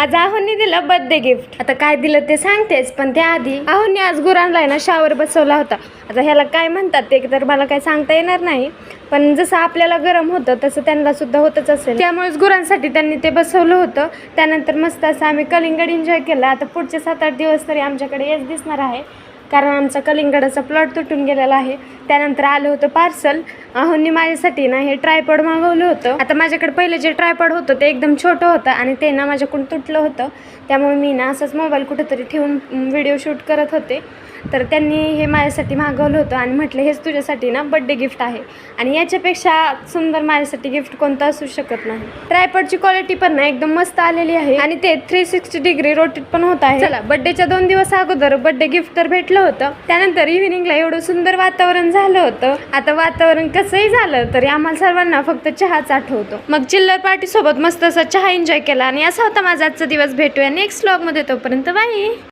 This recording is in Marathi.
आज आहोंनी दिलं बर्थडे गिफ्ट. आता काय दिलं ते सांगतेच, पण त्याआधी आहोंनी आज गुरांना ना शावर बसवला होता. आता ह्याला काय म्हणतात ते तर मला काय सांगता येणार नाही, पण जसं आपल्याला गरम होतं तसं त्यांना सुद्धा होतच असेल. त्यामुळेच गुरांसाठी त्यांनी ते बसवलं होतं. त्यानंतर मस्त असं आम्ही कलिंगड एन्जॉय केला. आता पुढचे 7-8 दिवस तरी आमच्याकडे हेच दिसणार आहे, कारण आमचा कलिंगडाचा प्लॉट तुटून गेलेला आहे. त्यानंतर आलं होतं पार्सल. आहोंनी माझ्यासाठी ना हे ट्रायपॉड मागवलं होतं. आता माझ्याकडे पहिले जे ट्रायपॉड होतं ते एकदम छोटं होतं आणि ते ना माझ्याकडून तुटलं होतं. त्यामुळे मी ना असंच मोबाईल कुठेतरी ठेवून व्हिडिओ शूट करत होते. तर त्यांनी हे माझ्यासाठी मागवलं होतं आणि म्हटलं हेच तुझ्यासाठी ना बड्डे गिफ्ट आहे, आणि याच्यापेक्षा सुंदर माझ्यासाठी गिफ्ट कोणतं असू शकत नाही. ट्रायपॉडची क्वालिटी पण ना एकदम मस्त आलेली आहे आणि ते 360 डिग्री रोटेट पण होत आहे. चला, बड्डेच्या 2 दिवस अगोदर बड्डे गिफ्ट तर भेटलं होतं. त्यानंतर इव्हिनिंगला एवढं सुंदर वातावरण झालं होतं. आता वातावरण कसंही झालं तरी आम्हाला सर्वांना फक्त चहाच आठवतो. मग चिल्लर पार्टी सोबत मस्त असा चहा एन्जॉय केला आणि असा होता माझा आजचा दिवस. भेटूया नेक्स्ट व्लॉग मध्ये, तोपर्यंत बाय.